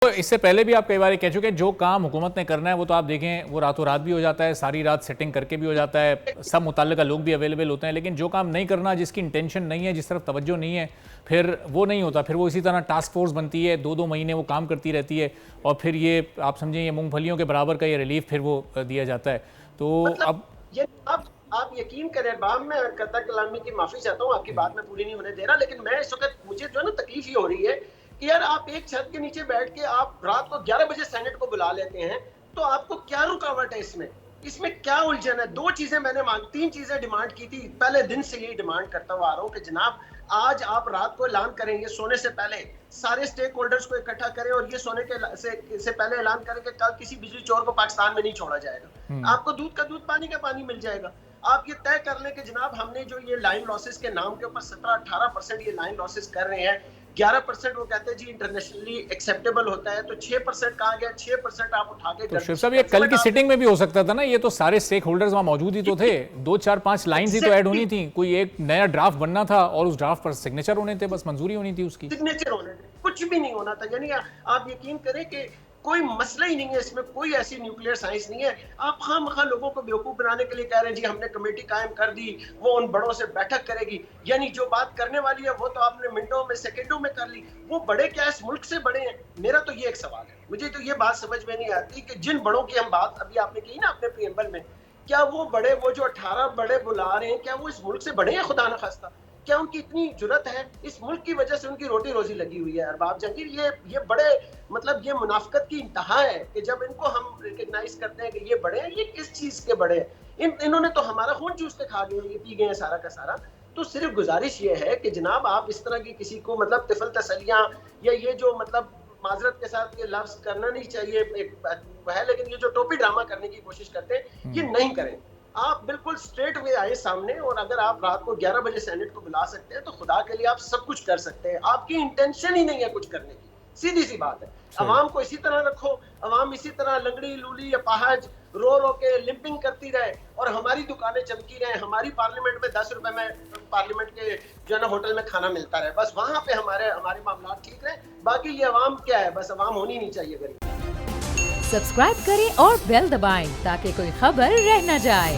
اس سے پہلے بھی آپ کئی بار کہہ چکے ہیں جو کام حکومت نے کرنا ہے وہ تو آپ دیکھیں وہ راتوں رات بھی ہو جاتا ہے، ساری رات سیٹنگ کر کے بھی ہو جاتا ہے، سب متعلقہ لوگ بھی اویلیبل ہوتے ہیں، لیکن جو کام نہیں کرنا، جس کی انٹینشن نہیں ہے، جس طرف توجہ نہیں ہے، پھر وہ نہیں ہوتا، پھر وہ اسی طرح ٹاسک فورس بنتی ہے، 2 مہینے وہ کام کرتی رہتی ہے اور پھر یہ آپ سمجھیں یہ مونگ پھلیوں کے برابر کا یہ ریلیف پھر وہ دیا جاتا ہے. تو اب یہ آپ یقین کریں بام میں قطع کلامی کی معافی چاہتا ہوں، آپ کی بات میں پوری نہیں ہونے دے رہا، لیکن میں اس وقت مجھے جو ہے نا تکلیف یہ ہو رہی ہے کہ یار آپ ایک چھت کے نیچے بیٹھ کے آپ رات کو 11 بجے سینٹ کو بلا لیتے ہیں، تو آپ کو کیا رکاوٹ ہے اس میں کیا الجھن ہے؟ 2 چیزیں میں نے 3 چیزیں ڈیمانڈ کی تھی، پہلے دن سے یہی ڈیمانڈ کرتا ہوا آ رہا ہوں کہ جناب آج آپ رات کو اعلان کریں گے سونے سے پہلے، سارے سٹیک ہولڈرز کو اکٹھا کریں اور یہ سونے سے پہلے اعلان کریں کہ کل کسی بجلی چور کو پاکستان میں نہیں چھوڑا جائے گا، آپ کو دودھ کا دودھ پانی کا پانی مل جائے گا. آپ یہ طے کر لیں کہ جناب ہم نے جو یہ لائن لاسز کے نام کے اوپر 17-18% یہ لائن لاسز کر رہے ہیں، 11% وہ کہتے ہیں جی انٹرنیشنلی ایکسیپٹیبل ہوتا ہے، تو 6% کہا گیا، 6% آپ اٹھا کے تو شیخ صاحب یہ کل کی سیٹنگ میں بھی ہو سکتا تھا نا، یہ تو سارے سٹیک ہولڈرز وہاں موجود ہی تو تھے، 2-4-5 لائنز ہی تو ایڈ ہونی تھیں، کوئی ایک نیا ڈرافٹ بننا تھا اور اس ڈرافٹ پر سگنیچر ہونے تھے، بس منظوری ہونی تھی اس کی، سگنیچر ہونے تھے، کچھ بھی نہیں ہونا تھا. یعنی آپ یقین کریں کہ کوئی مسئلہ ہی نہیں ہے اس میں، کوئی ایسی نیوکلیئر سائنس نہیں ہے. آپ خواہ مخواہ لوگوں کو بیوقوف بنانے کے لیے کہہ رہے ہیں جی ہم نے کمیٹی قائم کر دی، وہ ان بڑوں سے بیٹھک کرے گی، یعنی جو بات کرنے والی ہے وہ تو آپ نے منٹوں میں سیکنڈوں میں کر لی. وہ بڑے کیا اس ملک سے بڑے ہیں؟ میرا تو یہ ایک سوال ہے، مجھے تو یہ بات سمجھ میں نہیں آتی کہ جن بڑوں کی ہم بات ابھی آپ نے کی نا اپنے پریمبل میں، کیا وہ بڑے، وہ جو 18 بڑے بلا رہے ہیں، کیا وہ اس ملک سے بڑے ہیں؟ خدا نخواستہ کیا ان کی اتنی جرت ہے؟ اس ملک کی وجہ سے ان کی روٹی روزی لگی ہوئی ہے. ارباب جہانگیر یہ بڑے مطلب یہ منافقت کی انتہا ہے کہ جب ان کو ہم ریکگنائز کرتے ہیں کہ یہ بڑے ہیں، یہ کس چیز کے بڑے ہیں؟ انہوں نے تو ہمارا خون چوس کے کھا گئے، یہ پی گئے ہیں سارا کا سارا. تو صرف گزارش یہ ہے کہ جناب آپ اس طرح کی کسی کو مطلب طفل تسلیاں یا یہ جو مطلب معذرت کے ساتھ یہ لفظ کرنا نہیں چاہیے ہے، لیکن یہ جو ٹوپی ڈرامہ کرنے کی کوشش کرتے ہیں یہ نہیں کریں. آپ بالکل سٹریٹ وے آئے سامنے، اور اگر آپ رات کو 11 بجے سینٹ کو بلا سکتے ہیں تو خدا کے لیے آپ سب کچھ کر سکتے ہیں. آپ کی انٹینشن ہی نہیں ہے کچھ کرنے کی، سیدھی سی بات ہے. عوام کو اسی طرح رکھو، عوام اسی طرح لنگڑی لولی یا پاہج رو رو کے لمپنگ کرتی رہے اور ہماری دکانیں چمکی رہے، ہماری پارلیمنٹ میں 10 روپے میں پارلیمنٹ کے جو ہے نا ہوٹل میں کھانا ملتا رہے، بس وہاں پہ ہمارے معاملات ٹھیک رہے. باقی یہ عوام کیا ہے، بس عوام ہونی نہیں چاہیے. غریب سبسکرائب کریں اور بیل دبائیں تاکہ کوئی خبر رہ نہ جائے.